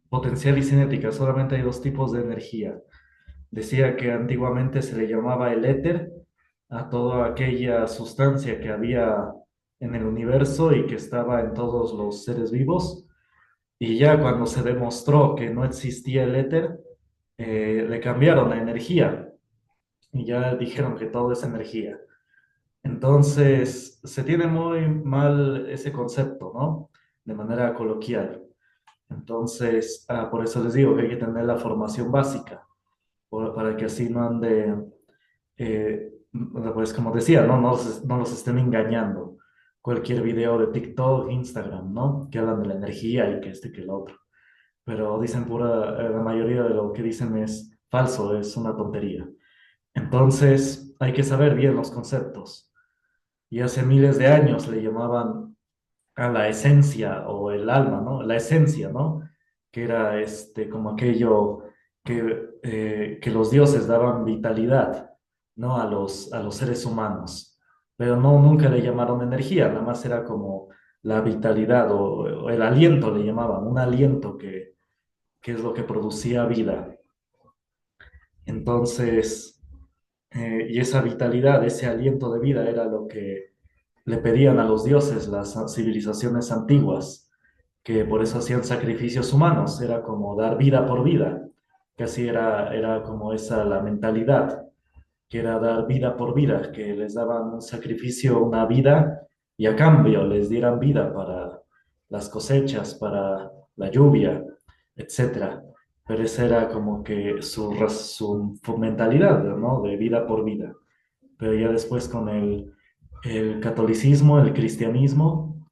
Potencial y cinética, solamente hay dos tipos de energía. Decía que antiguamente se le llamaba el éter a toda aquella sustancia que había en el universo y que estaba en todos los seres vivos. Y ya cuando se demostró que no existía el éter, le cambiaron la energía y ya dijeron que todo es energía. Entonces, se tiene muy mal ese concepto, ¿no? De manera coloquial. Entonces, por eso les digo que hay que tener la formación básica, para que así no ande, pues como decía, ¿no? No los estén engañando. Cualquier video de TikTok, Instagram, ¿no? Que hablan de la energía y que este, que el otro. Pero dicen pura, la mayoría de lo que dicen es falso, es una tontería. Entonces, hay que saber bien los conceptos. Y hace miles de años le llamaban a la esencia o el alma, ¿no? La esencia, ¿no? Que era este, como aquello que los dioses daban vitalidad, ¿no? A los seres humanos. Pero no, nunca le llamaron energía, nada más era como la vitalidad o el aliento, le llamaban, un aliento que es lo que producía vida. Entonces, y esa vitalidad, ese aliento de vida era lo que le pedían a los dioses las civilizaciones antiguas, que por eso hacían sacrificios humanos, era como dar vida por vida, que así era como esa la mentalidad, que era dar vida por vida, que les daban un sacrificio, una vida, y a cambio les dieran vida para las cosechas, para la lluvia, etcétera. Pero esa era como que su mentalidad, ¿no? De vida por vida. Pero ya después con el catolicismo, el cristianismo,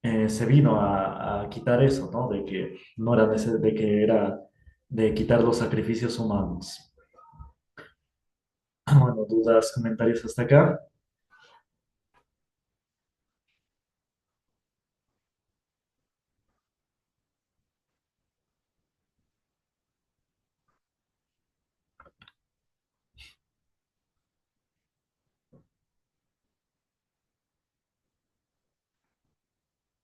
se vino a quitar eso, ¿no? De que no era de que era de quitar los sacrificios humanos. Bueno, dudas, comentarios hasta acá.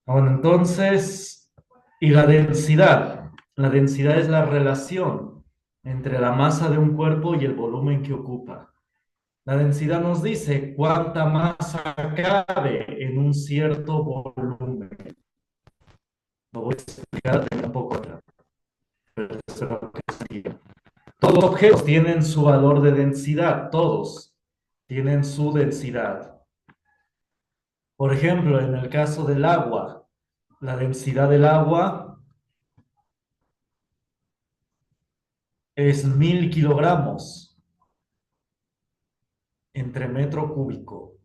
Bueno, entonces, y la densidad. La densidad es la relación entre la masa de un cuerpo y el volumen que ocupa. La densidad nos dice cuánta masa cabe en un cierto volumen. Lo voy a explicar un poco acá. Pero eso es lo que sería. Todos los objetos tienen su valor de densidad, todos tienen su densidad. Por ejemplo, en el caso del agua, la densidad del agua es 1000 kilogramos entre metro cúbico.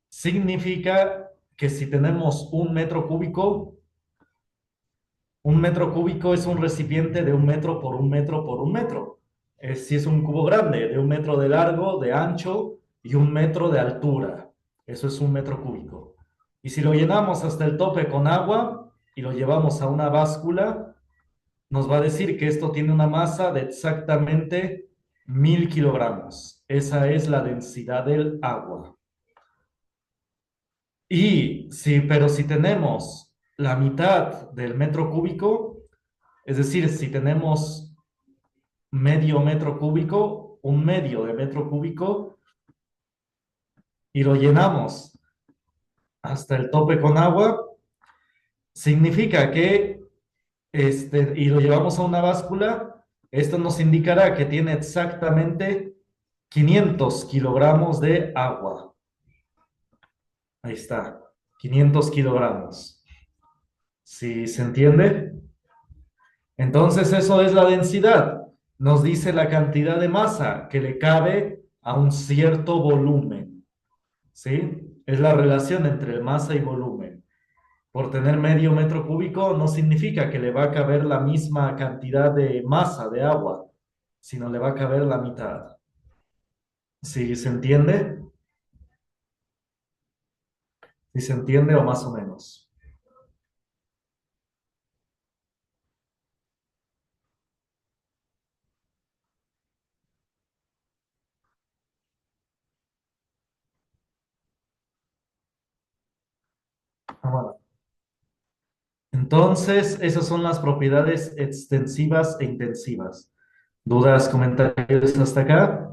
Significa que si tenemos un metro cúbico es un recipiente de 1 metro por 1 metro por 1 metro. Si es un cubo grande, de 1 metro de largo, de ancho y 1 metro de altura. Eso es 1 metro cúbico. Y si lo llenamos hasta el tope con agua y lo llevamos a una báscula, nos va a decir que esto tiene una masa de exactamente 1000 kilogramos. Esa es la densidad del agua. Pero si tenemos la mitad del metro cúbico, es decir, si tenemos medio metro cúbico, un medio de metro cúbico, y lo llenamos hasta el tope con agua, significa que, y lo llevamos a una báscula, esto nos indicará que tiene exactamente 500 kilogramos de agua. Ahí está, 500 kilogramos. ¿Sí se entiende? Entonces eso es la densidad. Nos dice la cantidad de masa que le cabe a un cierto volumen. ¿Sí? Es la relación entre masa y volumen. Por tener medio metro cúbico no significa que le va a caber la misma cantidad de masa de agua, sino le va a caber la mitad. ¿Sí se entiende? ¿Sí se entiende o más o menos? Ah, bueno. Entonces, esas son las propiedades extensivas e intensivas. ¿Dudas, comentarios hasta acá?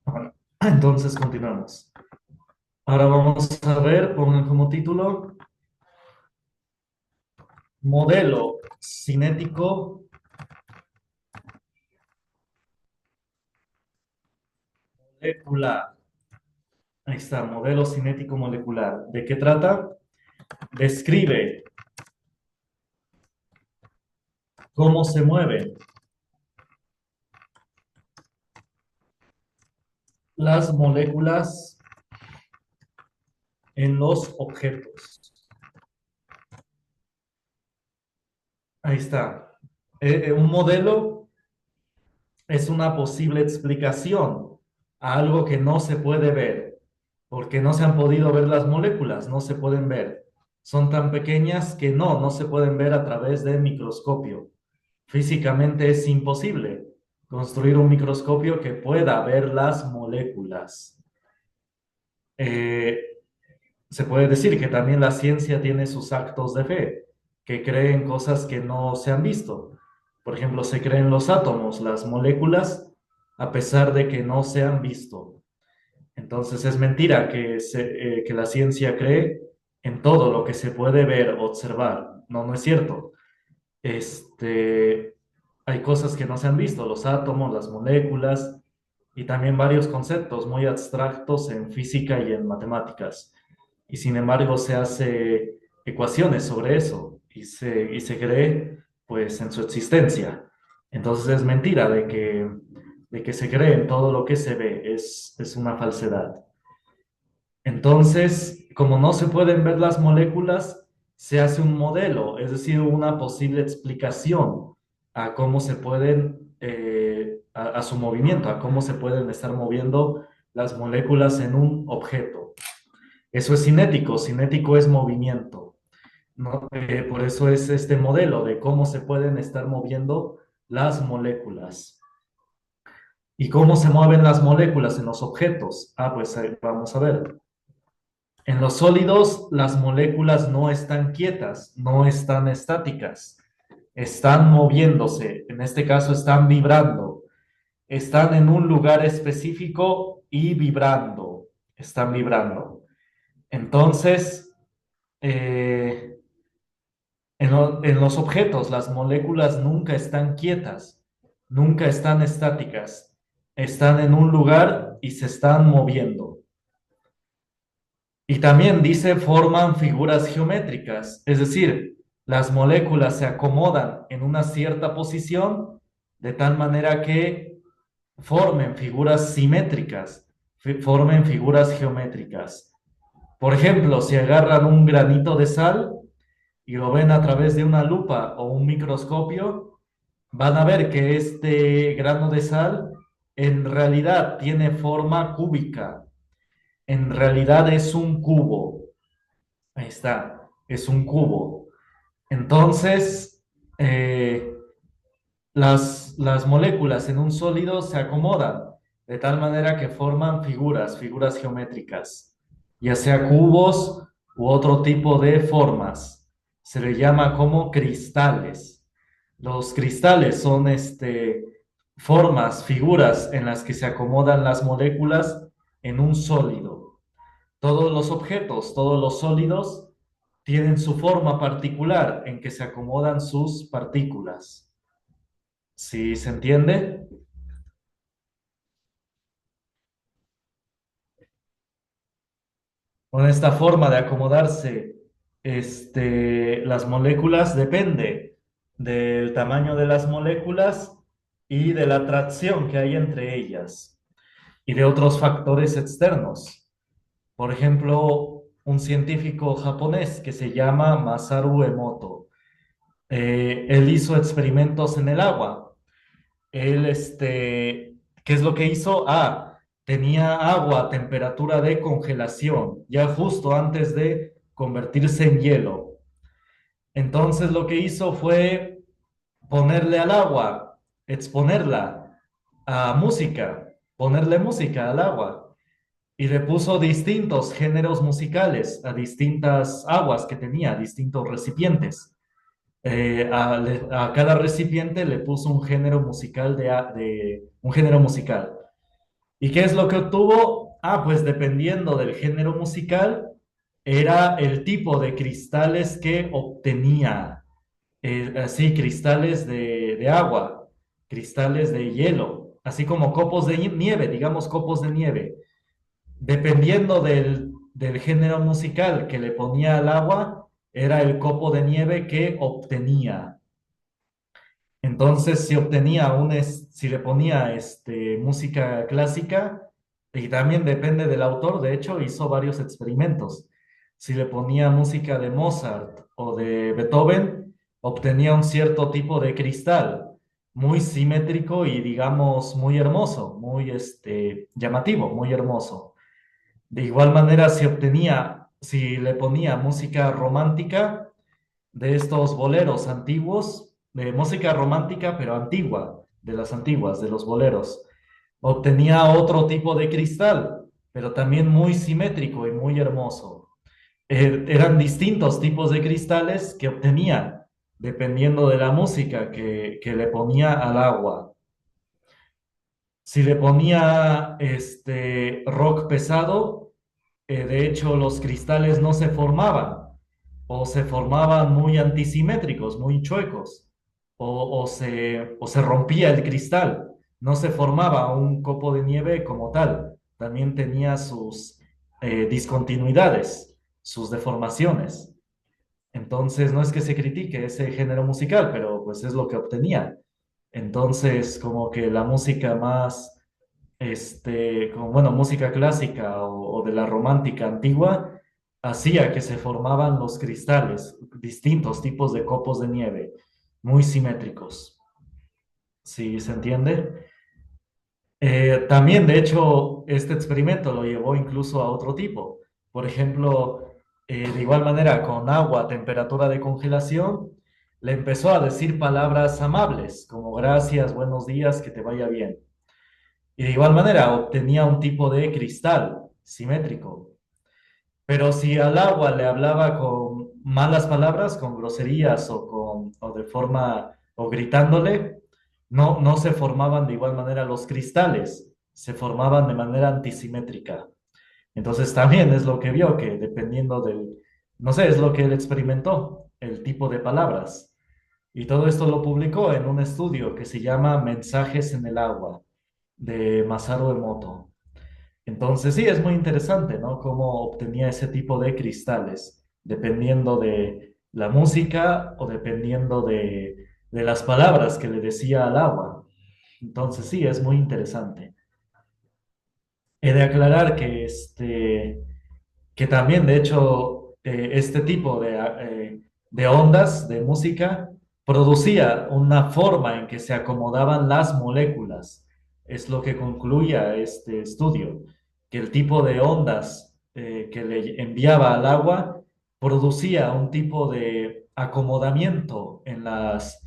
Bueno, entonces continuamos. Ahora vamos a ver, pongan como título, modelo cinético molecular. Ahí está, modelo cinético molecular. ¿De qué trata? Describe cómo se mueven las moléculas en los objetos. Ahí está. Un modelo es una posible explicación a algo que no se puede ver, porque no se han podido ver las moléculas, no se pueden ver. Son tan pequeñas que no se pueden ver a través del microscopio. Físicamente es imposible construir un microscopio que pueda ver las moléculas. Eh, Se puede decir que también la ciencia tiene sus actos de fe, que creen cosas que no se han visto. Por ejemplo, se creen los átomos, las moléculas, a pesar de que no se han visto. Entonces es mentira que la ciencia cree en todo lo que se puede ver, observar. No, no es cierto. Hay cosas que no se han visto, los átomos, las moléculas y también varios conceptos muy abstractos en física y en matemáticas. Y sin embargo se hace ecuaciones sobre eso y se cree pues en su existencia. Entonces es mentira de que se cree en todo lo que se ve, es una falsedad. Entonces, como no se pueden ver las moléculas, se hace un modelo, es decir, una posible explicación a cómo se pueden, a su movimiento, a cómo se pueden estar moviendo las moléculas en un objeto. Eso es cinético, cinético es movimiento, ¿no? Por eso es este modelo de cómo se pueden estar moviendo las moléculas. ¿Y cómo se mueven las moléculas en los objetos? Ah, pues vamos a ver. En los sólidos, las moléculas no están quietas, no están estáticas, están moviéndose, en este caso están vibrando, están en un lugar específico y vibrando, están vibrando. Entonces, eh, en los objetos, las moléculas nunca están quietas, nunca están estáticas, están en un lugar y se están moviendo. Y también dice forman figuras geométricas, es decir, las moléculas se acomodan en una cierta posición de tal manera que formen figuras simétricas, formen figuras geométricas. Por ejemplo, si agarran un granito de sal y lo ven a través de una lupa o un microscopio, van a ver que este grano de sal en realidad tiene forma cúbica, en realidad es un cubo. Ahí está, es un cubo. Entonces, las moléculas en un sólido se acomodan de tal manera que forman figuras, figuras geométricas, ya sea cubos u otro tipo de formas. Se le llama como cristales. Los cristales son formas, figuras en las que se acomodan las moléculas en un sólido. Todos los objetos, todos los sólidos tienen su forma particular en que se acomodan sus partículas. ¿Sí se entiende? Con esta forma de acomodarse las moléculas depende del tamaño de las moléculas y de la atracción que hay entre ellas y de otros factores externos. Por ejemplo, un científico japonés que se llama Masaru Emoto. Él hizo experimentos en el agua. Él, ¿qué es lo que hizo? Tenía agua a temperatura de congelación, ya justo antes de convertirse en hielo. Entonces lo que hizo fue ponerle al agua, exponerla a música, ponerle música al agua. Y le puso distintos géneros musicales a distintas aguas que tenía, distintos recipientes. A cada recipiente le puso un género musical un género musical. ¿Y qué es lo que obtuvo? Pues dependiendo del género musical, era el tipo de cristales que obtenía. Así, cristales de agua, cristales de hielo, así como copos de nieve, digamos copos de nieve. Dependiendo del género musical que le ponía al agua, era el copo de nieve que obtenía. Entonces, si le ponía música clásica, y también depende del autor, de hecho, hizo varios experimentos. Si le ponía música de Mozart o de Beethoven, obtenía un cierto tipo de cristal, muy simétrico y, digamos, muy hermoso, muy llamativo, muy hermoso. De igual manera, si le ponía música romántica, de estos boleros antiguos, de música romántica, pero antigua, de las antiguas, de los boleros. Obtenía otro tipo de cristal, pero también muy simétrico y muy hermoso. Eran distintos tipos de cristales que obtenía, dependiendo de la música que le ponía al agua. Si le ponía rock pesado, de hecho los cristales no se formaban o se formaban muy antisimétricos, muy chuecos, o se rompía el cristal, no se formaba un copo de nieve como tal, también tenía sus discontinuidades, sus deformaciones. Entonces, no es que se critique ese género musical, pero pues es lo que obtenía. Entonces, como que la música más como, bueno, música clásica o de la romántica antigua, hacía que se formaban los cristales, distintos tipos de copos de nieve, muy simétricos. ¿Sí se entiende? También, de hecho, este experimento lo llevó incluso a otro tipo. Por ejemplo, de igual manera, con agua a temperatura de congelación, le empezó a decir palabras amables, como gracias, buenos días, que te vaya bien. Y de igual manera obtenía un tipo de cristal simétrico. Pero si al agua le hablaba con malas palabras, con groserías o de forma o gritándole, no se formaban de igual manera los cristales, se formaban de manera antisimétrica. Entonces también es lo que vio, que dependiendo no sé, es lo que él experimentó, el tipo de palabras. Y todo esto lo publicó en un estudio que se llama Mensajes en el agua de Masaru Emoto. Entonces, sí, es muy interesante, ¿no? Cómo obtenía ese tipo de cristales, dependiendo de la música o dependiendo de las palabras que le decía al agua. Entonces, sí, es muy interesante. He de aclarar que también, de hecho, este tipo de ondas de música producía una forma en que se acomodaban las moléculas. Es lo que concluía este estudio, que el tipo de ondas que le enviaba al agua producía un tipo de acomodamiento en las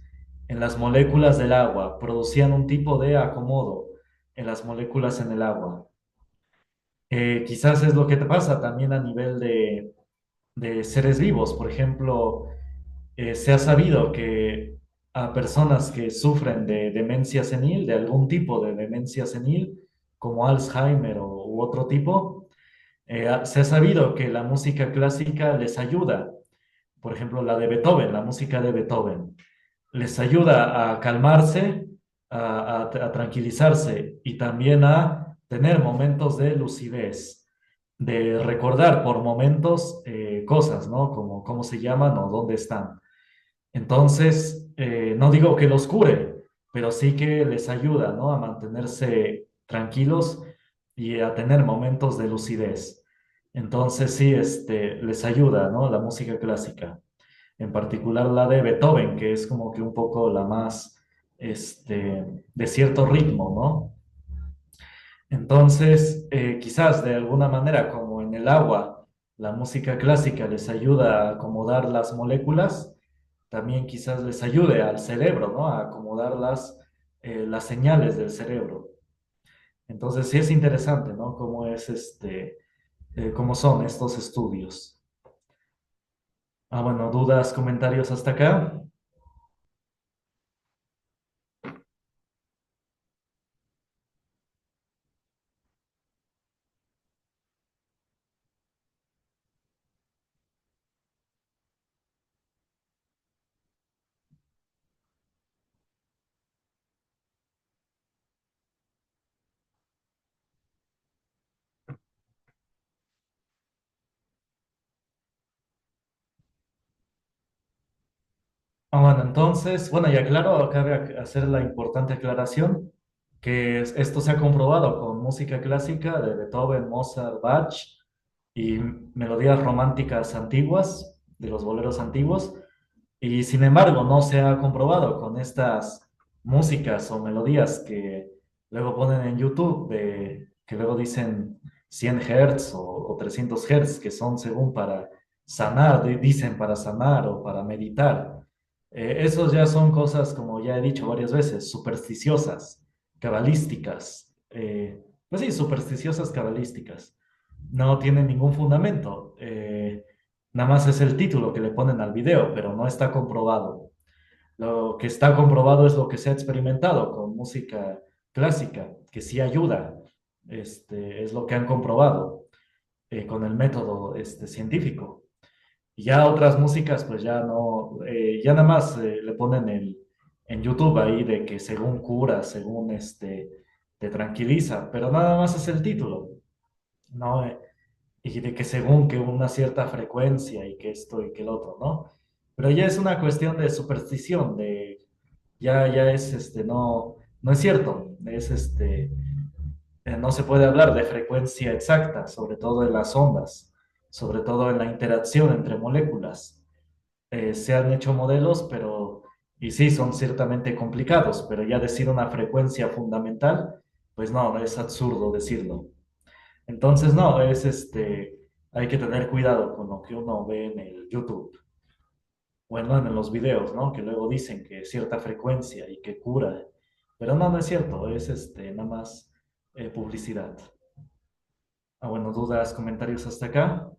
moléculas del agua, producían un tipo de acomodo en las moléculas en el agua. Quizás es lo que te pasa también a nivel de seres vivos. Por ejemplo, se ha sabido que a personas que sufren de demencia senil, de algún tipo de demencia senil, como Alzheimer u otro tipo, se ha sabido que la música clásica les ayuda. Por ejemplo, la de Beethoven, la música de Beethoven, les ayuda a calmarse, a tranquilizarse y también a tener momentos de lucidez, de recordar por momentos cosas, ¿no? Como cómo se llaman o dónde están. Entonces, no digo que los cure, pero sí que les ayuda, ¿no? A mantenerse tranquilos y a tener momentos de lucidez. Entonces sí, les ayuda, ¿no? La música clásica, en particular la de Beethoven, que es como que un poco la más, de cierto ritmo, ¿no? Entonces, quizás de alguna manera, como en el agua, la música clásica les ayuda a acomodar las moléculas, también quizás les ayude al cerebro, ¿no? A acomodar las señales del cerebro. Entonces, sí es interesante, ¿no? Cómo son estos estudios. Ah, bueno, dudas, comentarios hasta acá. Ah, bueno, entonces, bueno, y aclaro, cabe hacer la importante aclaración que esto se ha comprobado con música clásica de Beethoven, Mozart, Bach y melodías románticas antiguas, de los boleros antiguos, y sin embargo no se ha comprobado con estas músicas o melodías que luego ponen en YouTube, que luego dicen 100 Hz o 300 Hz, que son según para sanar, dicen para sanar o para meditar. Esos ya son cosas, como ya he dicho varias veces, supersticiosas, cabalísticas. Pues sí, supersticiosas cabalísticas. No tienen ningún fundamento. Nada más es el título que le ponen al video, pero no está comprobado. Lo que está comprobado es lo que se ha experimentado con música clásica, que sí ayuda. Es lo que han comprobado con el método científico. Y ya otras músicas, pues ya no, ya nada más le ponen en YouTube ahí de que según cura, según te tranquiliza, pero nada más es el título, ¿no? Y de que según que una cierta frecuencia y que esto y que el otro, ¿no? Pero ya es una cuestión de superstición, ya es, no es cierto, no se puede hablar de frecuencia exacta, sobre todo en las ondas, sobre todo en la interacción entre moléculas. Se han hecho modelos, y sí, son ciertamente complicados, pero ya decir una frecuencia fundamental, pues no, es absurdo decirlo. Entonces, no, hay que tener cuidado con lo que uno ve en el YouTube, bueno, en los videos, ¿no? Que luego dicen que cierta frecuencia y que cura, pero no, no es cierto, es nada más publicidad. Ah, bueno, dudas, comentarios hasta acá.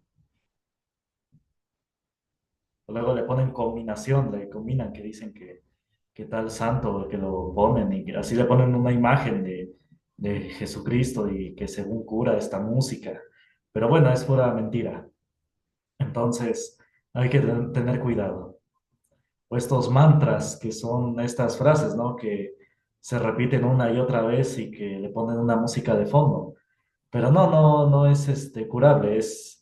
Luego le ponen combinación, le combinan que dicen que tal santo, que lo ponen y que así le ponen una imagen de Jesucristo y que según cura esta música. Pero bueno, es pura mentira. Entonces, hay que tener cuidado. O estos mantras, que son estas frases, ¿no? Que se repiten una y otra vez y que le ponen una música de fondo. Pero no, no, no es curable, es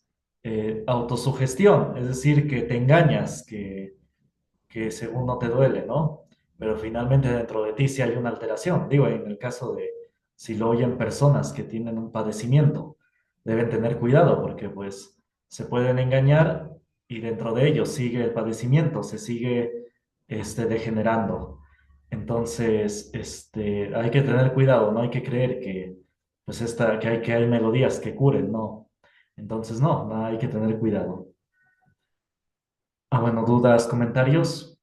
autosugestión, es decir, que te engañas, que según no te duele, ¿no? Pero finalmente dentro de ti sí hay una alteración. Digo, en el caso de si lo oyen personas que tienen un padecimiento, deben tener cuidado porque pues se pueden engañar y dentro de ellos sigue el padecimiento, se sigue degenerando. Entonces, hay que tener cuidado, no hay que creer que pues que hay melodías que curen, no. Entonces, no, no hay que tener cuidado. Ah, bueno, dudas, comentarios.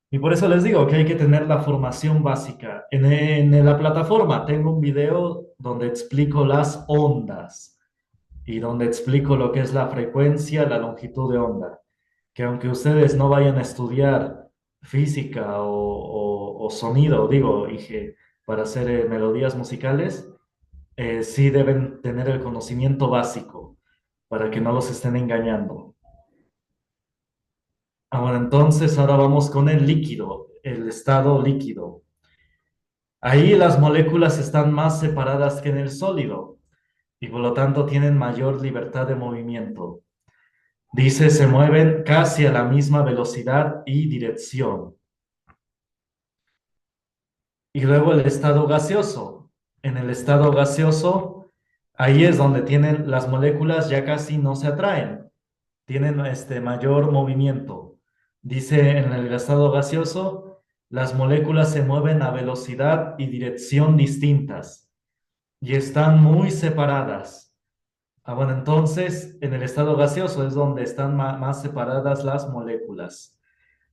Y por eso les digo que hay que tener la formación básica. En la plataforma tengo un video donde explico las ondas y donde explico lo que es la frecuencia, la longitud de onda. Que aunque ustedes no vayan a estudiar física o sonido, digo, para hacer melodías musicales, sí deben tener el conocimiento básico para que no los estén engañando. Ah, bueno, entonces ahora vamos con el líquido, el estado líquido. Ahí las moléculas están más separadas que en el sólido y por lo tanto tienen mayor libertad de movimiento. Dice, se mueven casi a la misma velocidad y dirección. Y luego el estado gaseoso. En el estado gaseoso, ahí es donde tienen las moléculas ya casi no se atraen, tienen mayor movimiento. Dice en el estado gaseoso, las moléculas se mueven a velocidad y dirección distintas y están muy separadas. Ah, bueno, entonces en el estado gaseoso es donde están más separadas las moléculas.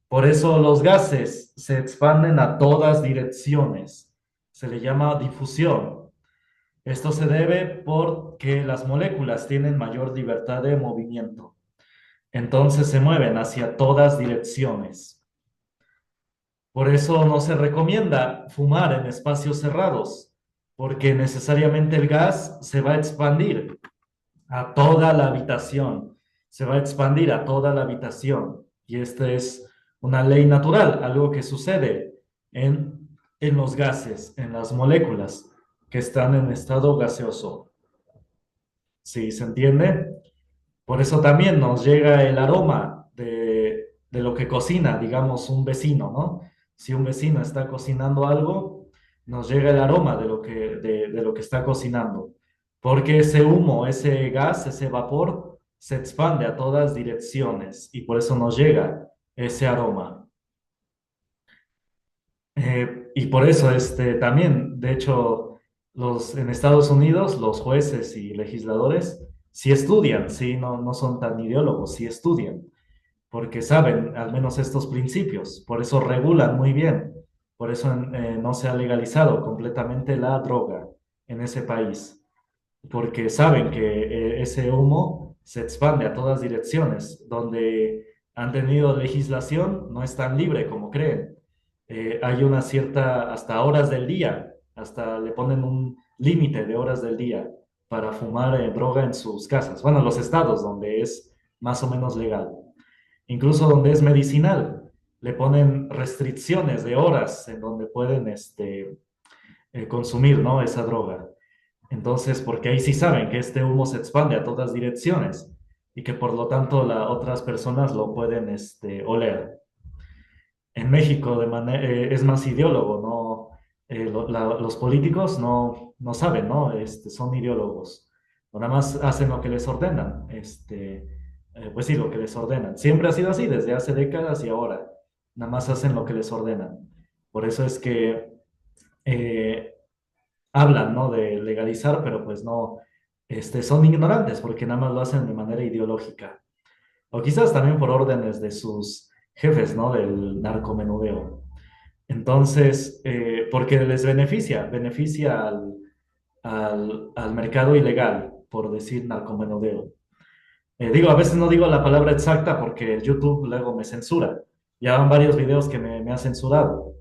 Por eso los gases se expanden a todas direcciones. Se le llama difusión. Esto se debe porque las moléculas tienen mayor libertad de movimiento. Entonces se mueven hacia todas direcciones. Por eso no se recomienda fumar en espacios cerrados, porque necesariamente el gas se va a expandir a toda la habitación, se va a expandir a toda la habitación. Y esta es una ley natural, algo que sucede en los gases, en las moléculas que están en estado gaseoso. ¿Sí se entiende? Por eso también nos llega el aroma de lo que cocina, digamos, un vecino, ¿no? Si un vecino está cocinando algo, nos llega el aroma de lo que está cocinando, porque ese humo, ese gas, ese vapor se expande a todas direcciones y por eso nos llega ese aroma. Y por eso también, de hecho, en Estados Unidos, los jueces y legisladores sí estudian, sí, no son tan ideólogos, sí estudian, porque saben al menos estos principios, por eso regulan muy bien, por eso no se ha legalizado completamente la droga en ese país, porque saben que ese humo se expande a todas direcciones, donde han tenido legislación no es tan libre como creen. Hay una cierta, hasta horas del día, hasta le ponen un límite de horas del día para fumar droga en sus casas. Bueno, en los estados donde es más o menos legal, incluso donde es medicinal, le ponen restricciones de horas en donde pueden consumir, ¿no? Esa droga. Entonces, porque ahí sí saben que este humo se expande a todas direcciones y que por lo tanto otras personas lo pueden oler. En México es más ideólogo, ¿no? Los políticos no saben, ¿no? Son ideólogos. O nada más hacen lo que les ordenan. Pues sí, lo que les ordenan. Siempre ha sido así, desde hace décadas y ahora. Nada más hacen lo que les ordenan. Por eso es que eh, hablan, ¿no? De legalizar, pero pues no, son ignorantes porque nada más lo hacen de manera ideológica. O quizás también por órdenes de sus jefes, ¿no? Del narcomenudeo. Entonces, porque les beneficia al mercado ilegal, por decir narcomenudeo. Digo, a veces no digo la palabra exacta porque YouTube luego me censura. Ya van varios videos que me ha censurado.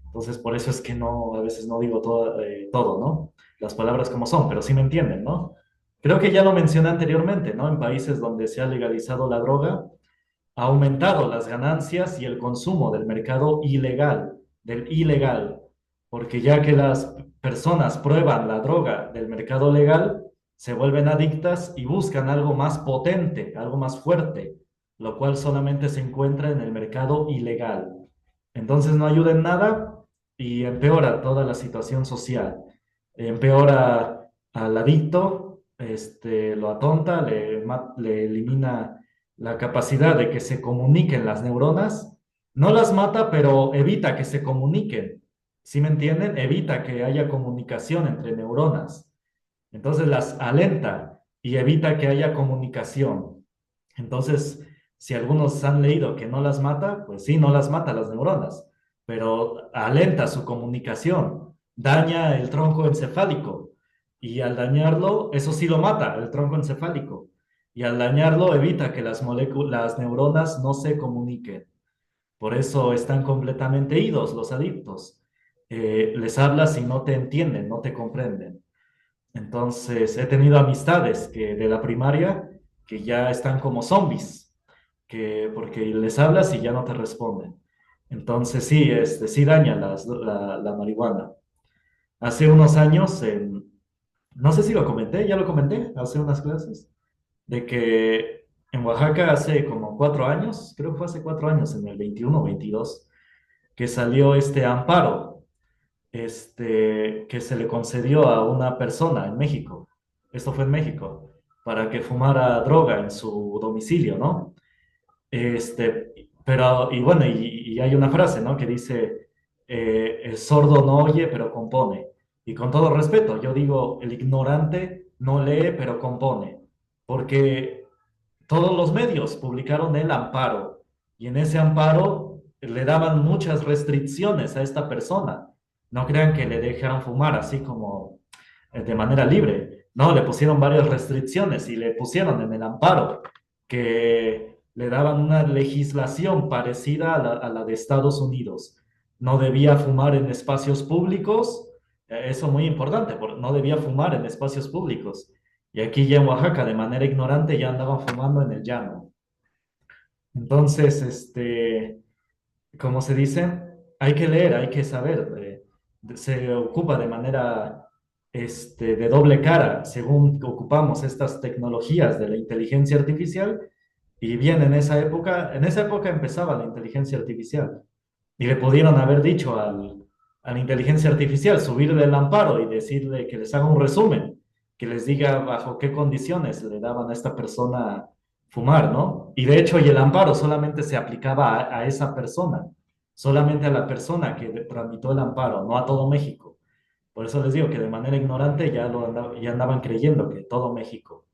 Entonces, por eso es que no, a veces no digo todo, ¿no? Las palabras como son, pero sí me entienden, ¿no? Creo que ya lo mencioné anteriormente, ¿no? En países donde se ha legalizado la droga, ha aumentado las ganancias y el consumo del mercado ilegal, del ilegal, porque ya que las personas prueban la droga del mercado legal, se vuelven adictas y buscan algo más potente, algo más fuerte, lo cual solamente se encuentra en el mercado ilegal. Entonces no ayuda en nada y empeora toda la situación social. Empeora al adicto, lo atonta, le elimina la capacidad de que se comuniquen las neuronas, no las mata, pero evita que se comuniquen. ¿Sí me entienden? Evita que haya comunicación entre neuronas. Entonces las alenta y evita que haya comunicación. Entonces, si algunos han leído que no las mata, pues sí, no las mata las neuronas, pero alenta su comunicación, daña el tronco encefálico y al dañarlo, eso sí lo mata, el tronco encefálico, y al dañarlo evita que las neuronas no se comuniquen. Por eso están completamente idos los adictos. Les hablas y no te entienden, no te comprenden. Entonces, he tenido amistades de la primaria que ya están como zombies, porque les hablas y ya no te responden. Entonces, sí, sí daña la marihuana. Hace unos años, no sé si lo comenté, ya lo comenté, hace unas clases, de que en Oaxaca hace como 4 años, creo que fue hace 4 años, en el 21 o 22, que salió este amparo. que se le concedió a una persona en México. Esto fue en México, para que fumara droga en su domicilio, ¿no? Pero, y bueno, y hay una frase, ¿no? Que dice, el sordo no oye, pero compone. Y con todo respeto, yo digo, el ignorante no lee, pero compone. Porque todos los medios publicaron el amparo y en ese amparo le daban muchas restricciones a esta persona. No crean que le dejaron fumar así como de manera libre. No, le pusieron varias restricciones y le pusieron en el amparo que le daban una legislación parecida a la de Estados Unidos. No debía fumar en espacios públicos, eso muy importante, porque no debía fumar en espacios públicos. Y aquí ya en Oaxaca, de manera ignorante, ya andaban fumando en el llano. Entonces, como se dice, hay que leer, hay que saber. Se ocupa de manera, de doble cara, según ocupamos estas tecnologías de la inteligencia artificial. Y bien, en esa época empezaba la inteligencia artificial. Y le pudieron haber dicho a la inteligencia artificial, subirle el amparo y decirle que les haga un resumen, que les diga bajo qué condiciones le daban a esta persona fumar, ¿no? Y de hecho, y el amparo solamente se aplicaba a esa persona, solamente a la persona que tramitó el amparo, no a todo México. Por eso les digo que de manera ignorante ya andaban creyendo que todo México.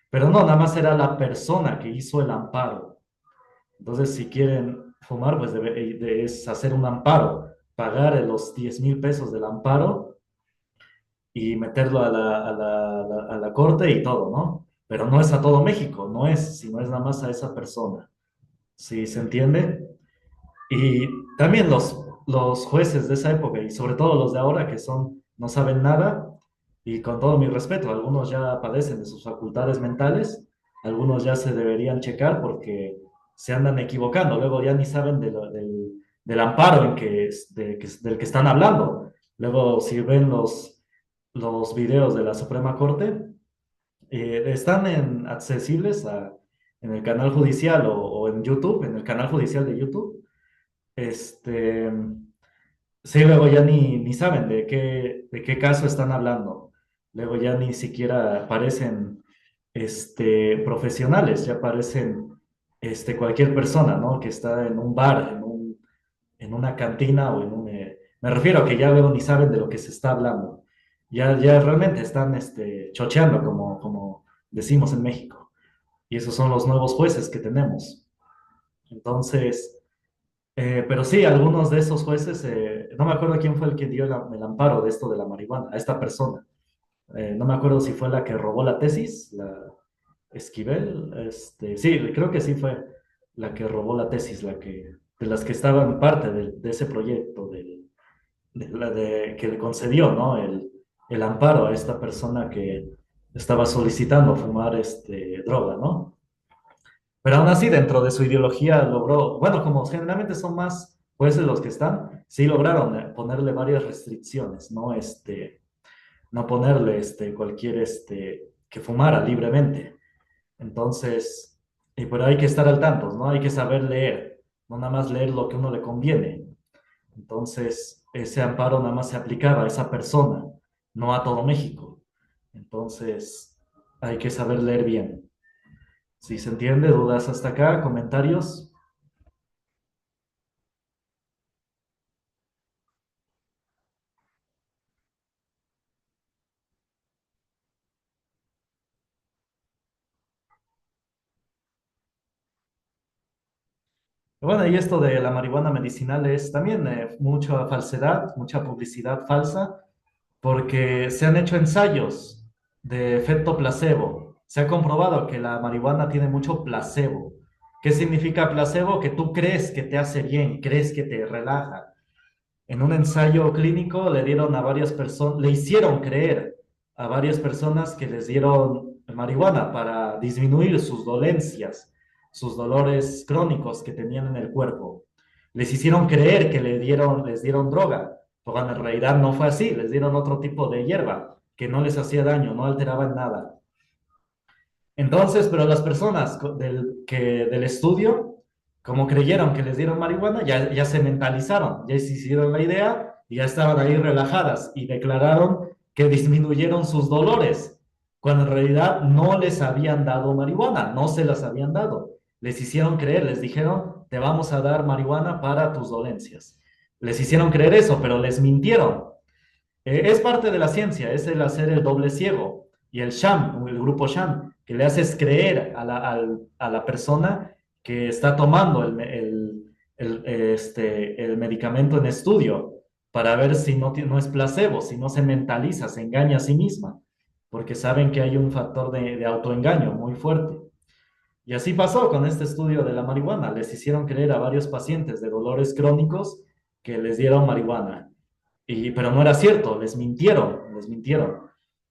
Pero no, nada más era la persona que hizo el amparo. Entonces, si quieren fumar, pues es hacer un amparo, pagar los 10,000 pesos del amparo y meterlo a la corte y todo, ¿no? Pero no es a todo México, no es, sino es nada más a esa persona. ¿Sí se entiende? Y también los jueces de esa época y sobre todo los de ahora que son, no saben nada y con todo mi respeto, algunos ya padecen de sus facultades mentales, algunos ya se deberían checar porque se andan equivocando, luego ya ni saben del amparo del que están hablando. Luego si ven los videos de la Suprema Corte, están accesibles en el canal judicial o en YouTube, en el canal judicial de YouTube. Este, sí, luego ya ni saben de qué caso están hablando. Luego ya ni siquiera parecen profesionales, ya parecen cualquier persona, ¿no? Que está en un bar, en una cantina o me refiero a que ya luego ni saben de lo que se está hablando. Ya realmente están chocheando, como decimos en México. Y esos son los nuevos jueces que tenemos. Entonces... pero sí, algunos de esos jueces, no me acuerdo quién fue el que dio el amparo de esto de la marihuana, a esta persona. No me acuerdo si fue la que robó la tesis, la Esquivel. Sí, creo que sí fue la que robó la tesis, de las que estaban parte de ese proyecto, que le concedió, ¿no? El amparo a esta persona que estaba solicitando fumar droga, ¿no? Pero aún así, dentro de su ideología logró, bueno, como generalmente son más jueces los que están, sí lograron ponerle varias restricciones, ¿no? No ponerle cualquier que fumara libremente. Entonces, pero hay que estar al tanto, ¿no? Hay que saber leer, no nada más leer lo que uno le conviene. Entonces, ese amparo nada más se aplicaba a esa persona, no a todo México. Entonces, hay que saber leer bien. Si se entiende, dudas hasta acá, comentarios. Bueno, y esto de la marihuana medicinal es también mucha falsedad, mucha publicidad falsa, porque se han hecho ensayos de efecto placebo. Se ha comprobado que la marihuana tiene mucho placebo. ¿Qué significa placebo? Que tú crees que te hace bien, crees que te relaja. En un ensayo clínico le dieron a varias personas, le hicieron creer a varias personas que les dieron marihuana para disminuir sus dolencias, sus dolores crónicos que tenían en el cuerpo. Les hicieron creer que les dieron droga, pero en realidad no fue así, les dieron otro tipo de hierba que no les hacía daño, no alteraba en nada. Entonces, pero las personas del estudio, como creyeron que les dieron marihuana, ya se mentalizaron, ya se hicieron la idea y ya estaban ahí relajadas y declararon que disminuyeron sus dolores, cuando en realidad no les habían dado marihuana, no se las habían dado. Les hicieron creer, les dijeron, te vamos a dar marihuana para tus dolencias. Les hicieron creer eso, pero les mintieron. Es parte de la ciencia, es el hacer el doble ciego y el sham, el grupo sham, que le haces creer a la persona que está tomando el medicamento en estudio para ver si no es placebo, si no se mentaliza, se engaña a sí misma, porque saben que hay un factor de autoengaño muy fuerte. Y así pasó con este estudio de la marihuana. Les hicieron creer a varios pacientes de dolores crónicos que les dieron marihuana. Pero no era cierto, les mintieron, les mintieron.